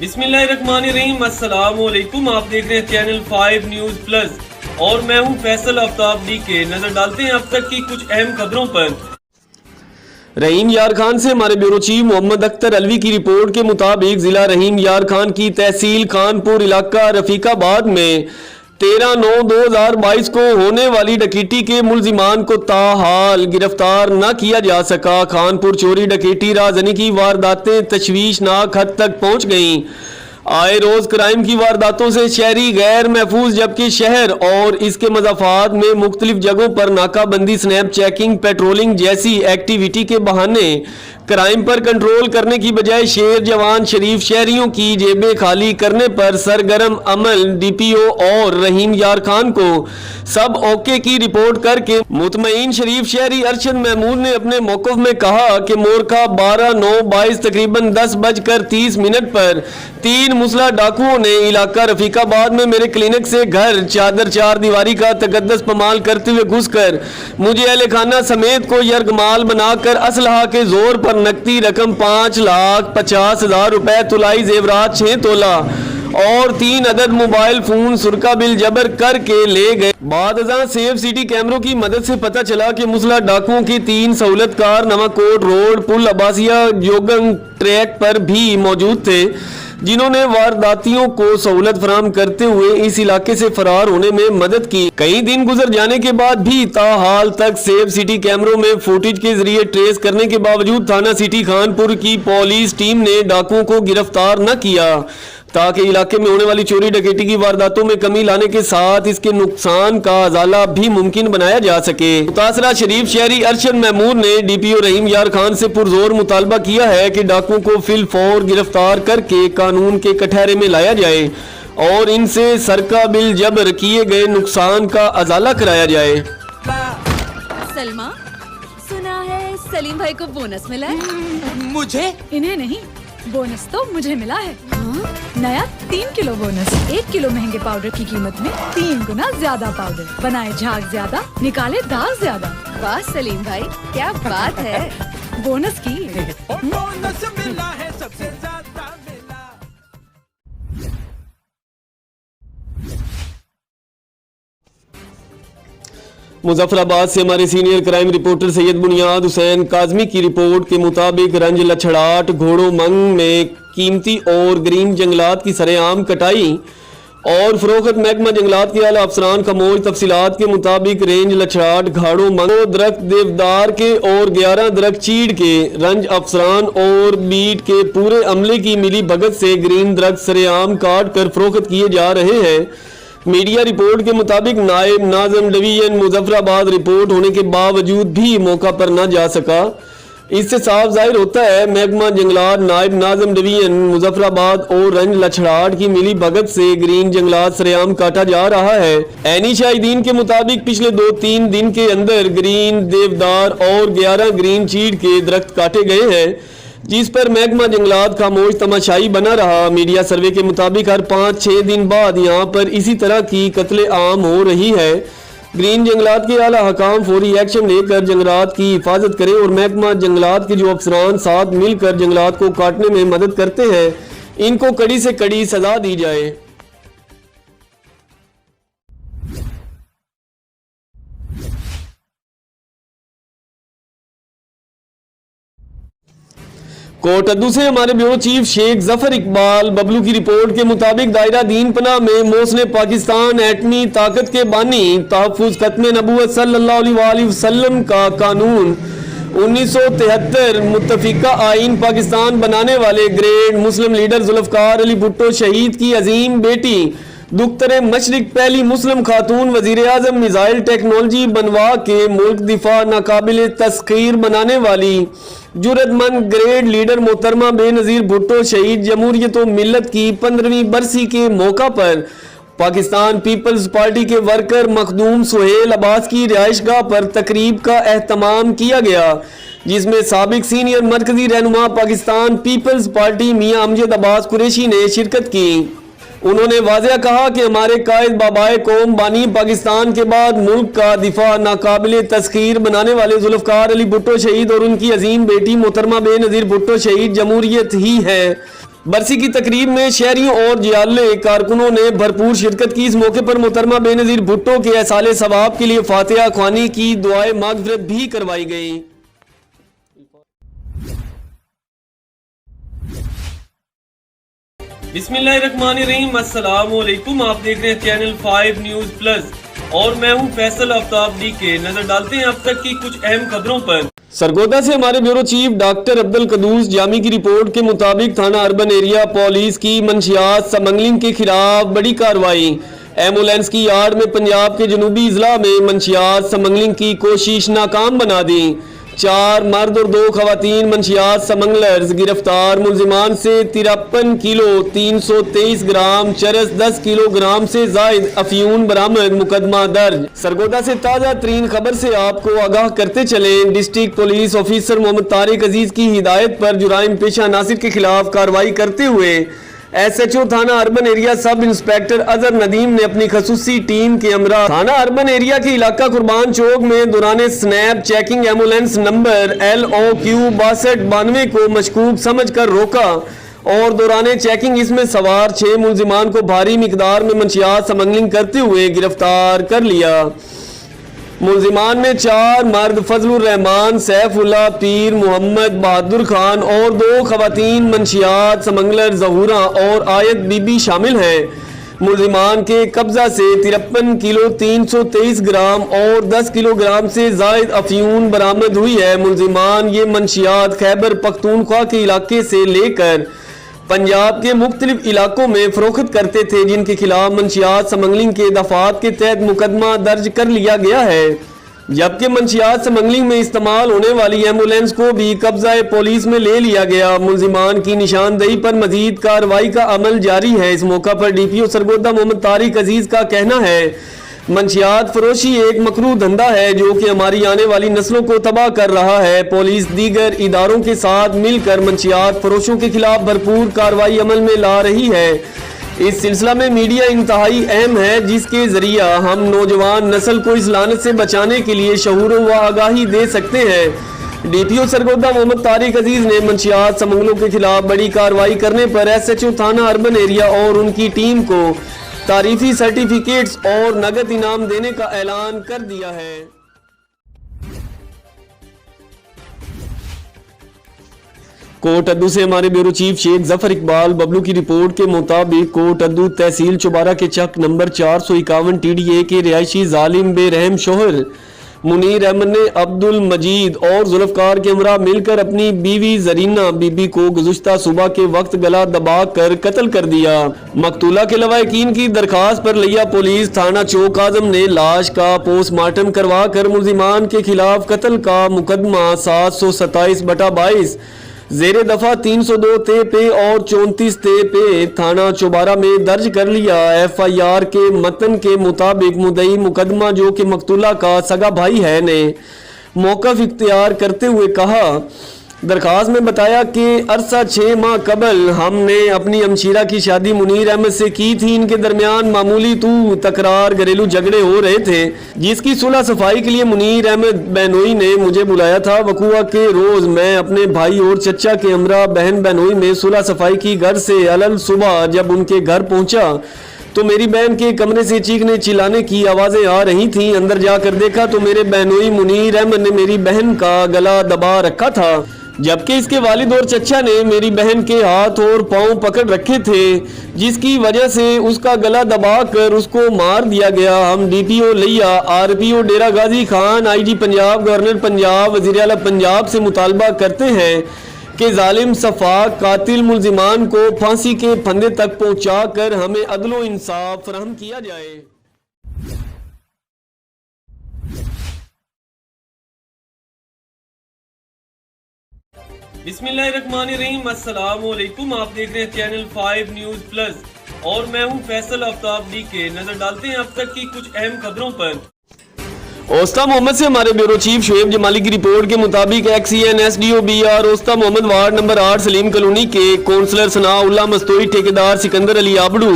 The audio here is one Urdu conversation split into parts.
بسم اللہ الرحمن الرحیم، السلام علیکم۔ آپ دیکھ رہے ہیں چینل 5 نیوز پلس اور میں ہوں فیصل آفتاب ڈی کے۔ نظر ڈالتے ہیں اب تک کی کچھ اہم خبروں پر۔ رحیم یار خان سے ہمارے بیورو چیف محمد اختر علوی کی رپورٹ کے مطابق ضلع رحیم یار خان کی تحصیل خان پور علاقہ رفیق آباد میں 13/9/2022 کو ہونے والی ڈکیٹی کے ملزمان کو تاحال گرفتار نہ کیا جا سکا۔ خان پور چوری ڈکیٹی رازنی کی وارداتیں تشویشناک حد تک پہنچ گئیں۔ آئے روز کرائم کی وارداتوں سے شہری غیر محفوظ، جبکہ شہر اور اس کے مضافات میں مختلف جگہوں پر ناکہ بندی، سنیپ چیکنگ، پیٹرولنگ جیسی ایکٹیویٹی کے بہانے کرائم پر کنٹرول کرنے کی بجائے شیر جوان شریف شہریوں کی جیبیں خالی کرنے پر سرگرم عمل۔ ڈی پی او اور رحیم یار خان کو سب اوکے کی رپورٹ کر کے مطمئن شریف شہری ارشد محمود نے اپنے موقف میں کہا کہ مورخہ 12/9/22 تقریباً 10:30 پر 3 مسلح ڈاکوؤں نے علاقہ رفیق آباد میں میرے کلینک سے گھر چادر چار دیواری کا تقدس پامال کرتے ہوئے گھس کر مجھے اہل خانہ سمیت کو یرغمال بنا کر اسلحہ کے زور پر نقدی رقم 5,50,000 روپے، طلائی زیورات 6 تولہ اور 3 عدد موبائل فون سرقہ بل جبر کر کے لے گئے۔ بعد ازاں سیف سٹی کیمروں کی مدد سے پتہ چلا کہ مسلح ڈاکوؤں کی 3 سہولت کار نواں کوٹ روڈ پل عباسیہ جوگنگ ٹریک پر بھی موجود تھے، جنہوں نے وارداتیوں کو سہولت فراہم کرتے ہوئے اس علاقے سے فرار ہونے میں مدد کی۔ کئی دن گزر جانے کے بعد بھی تاحال تک سیف سٹی کیمروں میں فوٹیج کے ذریعے ٹریس کرنے کے باوجود تھانہ سٹی خان پور کی پولیس ٹیم نے ڈاکوؤں کو گرفتار نہ کیا، تاکہ علاقے میں ہونے والی چوری ڈکیٹی کی وارداتوں میں کمی لانے کے ساتھ اس کے نقصان کا ازالہ بھی ممکن بنایا جا سکے۔ متاثرہ شریف شہری ارشد محمود نے ڈی پی او رحیم یار خان سے پرزور مطالبہ کیا ہے کہ ڈاکوؤں کو فی الفور گرفتار کر کے قانون کے کٹہرے میں لایا جائے اور ان سے سرقہ بل جبر کیے گئے نقصان کا ازالہ کرایا جائے۔ سلمہ، سنا ہے سلیم بھائی کو بونس ملا ہے؟ مجھے؟ انہیں نہیں، بونس تو مجھے ملا ہے۔ نیا 3 کلو بونس، 1 کلو مہنگے پاؤڈر کی قیمت میں 3 گنا زیادہ پاؤڈر، بنائے جھاگ زیادہ، نکالے داغ زیادہ۔ واہ سلیم بھائی، کیا بات ہے! بونس کی بونس ملا ہے، سب سے زیادہ ملا۔ مظفر آباد سے ہمارے سینئر کرائم رپورٹر سید بنیاد حسین کاظمی کی رپورٹ کے مطابق رنج لچھڑاٹ گھوڑوں منگ میں قیمتی اور گرین جنگلات کی سرے عام کٹائی اور فروخت محکمہ جنگلات کے اعلیٰ افسران خاموش۔ تفصیلات کے مطابق رینج لچھڑاٹ گھاڑوں منگ درخت دیودار کے اور 11 درخت چیڑ کے رنج افسران اور بیٹ کے پورے عملے کی ملی بھگت سے گرین درخت سرے عام کاٹ کر فروخت کیے جا رہے ہیں۔ میڈیا رپورٹ کے مطابق نائب ناظم ڈویژن مظفر آباد رپورٹ ہونے کے باوجود بھی موقع پر نہ جا سکا۔ اس سے صاف ظاہر ہوتا ہے محکمہ جنگلات نائب ناظم ڈویژن مظفر آباد اور رنج لچھڑاٹ کی ملی بھگت سے گرین جنگلات سرے عام کاٹا جا رہا ہے۔ عینی شاہدین کے مطابق پچھلے 2-3 دن کے اندر گرین دیودار اور 11 گرین چیڑ کے درخت کاٹے گئے ہیں، جس پر محکمہ جنگلات خاموش تماشائی بنا رہا۔ میڈیا سروے کے مطابق ہر 5-6 دن بعد یہاں پر اسی طرح کی قتل عام ہو رہی ہے۔ گرین جنگلات کے اعلیٰ حکام فوری ایکشن لے کر جنگلات کی حفاظت کریں اور محکمہ جنگلات کے جو افسران ساتھ مل کر جنگلات کو کاٹنے میں مدد کرتے ہیں، ان کو کڑی سے کڑی سزا دی جائے۔ کوٹ ادو سے ہمارے بیورو چیف شیخ ظفر اقبال ببلو کی رپورٹ کے مطابق دائرہ دین پناہ میں محسن پاکستان ایٹمی طاقت کے بانی تحفظ ختم نبوت صلی اللہ علیہ وآلہ وسلم کا قانون 1973 متفقہ آئین پاکستان بنانے والے گریٹ مسلم لیڈر ذوالفقار علی بھٹو شہید کی عظیم بیٹی دختر مشرق پہلی مسلم خاتون وزیر اعظم میزائل ٹیکنالوجی بنوا کے ملک دفاع ناقابل تسخیر بنانے والی جرت مند گریٹ لیڈر محترمہ بے نظیر بھٹو شہید جمہوریت و ملت کی 15ویں برسی کے موقع پر پاکستان پیپلز پارٹی کے ورکر مخدوم سہیل عباس کی رہائش گاہ پر تقریب کا اہتمام کیا گیا، جس میں سابق سینئر مرکزی رہنما پاکستان پیپلز پارٹی میاں امجد عباس قریشی نے شرکت کی۔ انہوں نے واضح کہا کہ ہمارے قائد بابائے قوم بانی پاکستان کے بعد ملک کا دفاع ناقابل تسخیر بنانے والے ذوالفقار علی بھٹو شہید اور ان کی عظیم بیٹی محترمہ بے نظیر بھٹو شہید جمہوریت ہی ہے۔ برسی کی تقریب میں شہریوں اور جیالے کارکنوں نے بھرپور شرکت کی۔ اس موقع پر محترمہ بے نظیر بھٹو کے ایصال ثواب کے لیے فاتحہ خوانی کی دعائے مغفرت بھی کروائی گئی۔ بسم اللہ الرحمن الرحیم، السلام علیکم، آپ دیکھ رہے ہیں چینل 5 نیوز پلس اور میں ہوں فیصل آفتاب ڈی کے۔ نظر ڈالتے ہیں اب تک کی کچھ اہم خبروں پر۔ سرگودا سے ہمارے بیورو چیف ڈاکٹر عبدالقدوس جامی کی رپورٹ کے مطابق تھانہ اربن ایریا پولیس کی منشیات سمگلنگ کے خلاف بڑی کارروائی۔ ایمبولینس کی یارڈ میں پنجاب کے جنوبی اضلاع میں منشیات سمگلنگ کی کوشش ناکام بنا دی۔ 4 مرد اور 2 خواتین منشیات سمگلرز گرفتار۔ ملزمان سے 53 کلو 323 گرام چرس 10 کلو گرام سے زائد افیون برآمد، مقدمہ درج۔ سرگودا سے تازہ ترین خبر سے آپ کو آگاہ کرتے چلیں۔ ڈسٹرکٹ پولیس آفیسر محمد طارق عزیز کی ہدایت پر جرائم پیشہ عناصر کے خلاف کارروائی کرتے ہوئے ایس ایچ او تھانہ اربن ایریا سب انسپیکٹر اظہر ندیم نے اپنی خصوصی ٹیم کے ہمراہ تھانہ اربن ایریا کے علاقہ قربان چوک میں دوران snap checking ambulance number LOQ 6292 کو مشکوک سمجھ کر روکا اور دوران چیکنگ اس میں سوار 6 ملزمان کو بھاری مقدار میں منشیات سمگلنگ کرتے ہوئے گرفتار کر لیا۔ ملزمان میں 4 مرد فضل الرحمان، سیف اللہ پیر، محمد بہادر خان اور 2 خواتین منشیات سمگلر ظہورہ اور آیت بی بی شامل ہیں۔ ملزمان کے قبضہ سے 53 کلو 323 گرام اور 10 کلو گرام سے زائد افیون برآمد ہوئی ہے۔ ملزمان یہ منشیات خیبر پختونخوا کے علاقے سے لے کر پنجاب کے مختلف علاقوں میں فروخت کرتے تھے، جن کے خلاف منشیات سمگلنگ کے دفعات کے تحت مقدمہ درج کر لیا گیا ہے، جبکہ منشیات سمگلنگ میں استعمال ہونے والی ایمبولینس کو بھی قبضہ پولیس میں لے لیا گیا۔ ملزمان کی نشاندہی پر مزید کارروائی کا عمل جاری ہے۔ اس موقع پر DPO سرگودا محمد طارق عزیز کا کہنا ہے، منشیات فروشی ایک مکروہ دھندا ہے جو کہ ہماری آنے والی نسلوں کو تباہ کر رہا ہے۔ پولیس دیگر اداروں کے ساتھ مل کر منشیات فروشوں کے خلاف بھرپور کارروائی عمل میں لا رہی ہے۔ اس سلسلہ میں میڈیا انتہائی اہم ہے، جس کے ذریعہ ہم نوجوان نسل کو اس لعنت سے بچانے کے لیے شعور و آگاہی دے سکتے ہیں۔ DPO سرگودا محمد طارق عزیز نے منشیات سمگلوں کے خلاف بڑی کارروائی کرنے پر SHO تھانہ اربن ایریا اور ان کی ٹیم کو تعریفی سرٹیفکیٹس اور نقد انعام دینے کا اعلان کر دیا ہے۔ کوٹ ادو سے ہمارے بیورو چیف شیخ ظفر اقبال ببلو کی رپورٹ کے مطابق کوٹ ادو تحصیل چوبارہ کے چک نمبر 451 TDA کے رہائشی ظالم بے رحم شوہر منیر احمد نے عبد المجید اور ذوالفقار کے ہمراہ مل کر اپنی بیوی زرینہ بی بی کو گزشتہ صبح کے وقت گلا دبا کر قتل کر دیا۔ مقتولہ کے لواحقین کی درخواست پر لیا پولیس تھانہ چوک اعظم نے لاش کا پوسٹ مارٹم کروا کر ملزمان کے خلاف قتل کا مقدمہ 727/22 زیر دفعہ 302 تے پہ اور 34 تے پہ تھانہ چوبارہ میں درج کر لیا۔ FIR کے متن کے مطابق مدعی مقدمہ جو کہ مقتولہ کا سگا بھائی ہے نے موقف اختیار کرتے ہوئے کہا، درخواست میں بتایا کہ عرصہ 6 ماہ قبل ہم نے اپنی ہمشیرہ کی شادی منیر احمد سے کی تھی۔ ان کے درمیان معمولی تکرار گھریلو جھگڑے ہو رہے تھے، جس کی صلح صفائی کے لیے منیر احمد بہنوئی نے مجھے بلایا تھا۔ وقوعہ کے روز میں اپنے بھائی اور چچا کے ہمراہ بہن بہنوئی میں صلح صفائی کی گھر سے علل صبح جب ان کے گھر پہنچا تو میری بہن کے کمرے سے چیخنے چلانے کی آوازیں آ رہی تھیں۔ اندر جا کر دیکھا تو میرے بہنوئی منیر احمد نے میری بہن کا گلا دبا رکھا تھا، جبکہ اس کے والد اور چچا نے میری بہن کے ہاتھ اور پاؤں پکڑ رکھے تھے، جس کی وجہ سے اس کا گلا دبا کر اس کو مار دیا گیا۔ ہم DPO لیا، RPO Dera Ghazi Khan, IG Punjab, governor Punjab, وزیر اعلیٰ پنجاب سے مطالبہ کرتے ہیں کہ ظالم سفاک قاتل ملزمان کو پھانسی کے پھندے تک پہنچا کر ہمیں عدل و انصاف فراہم کیا جائے۔ بسم اللہ الرحمن الرحیم، السلام علیکم، آپ دیکھ رہے ہیں چینل 5 نیوز پلس اور میں ہوں فیصل آفتاب ڈی کے۔ نظر ڈالتے ہیں اب تک کی کچھ اہم خبروں پر۔ اوستا محمد سے ہمارے بیورو چیف شعیب جمالی کی رپورٹ کے مطابق XCN SDO BR اوستا محمد وارڈ نمبر 8 سلیم کالونی کے کونسلر ثناء اللہ مستوئی، ٹھیکیدار سکندر علی آبڑو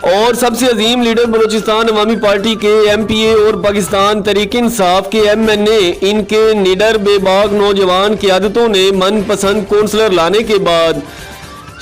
اور سب سے عظیم لیڈر بلوچستان عوامی پارٹی کے MPA اور پاکستان تحریک انصاف کے MNA، ان کے نڈر بے باک نوجوان قیادتوں نے من پسند کونسلر لانے کے بعد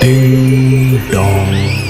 Ding dong.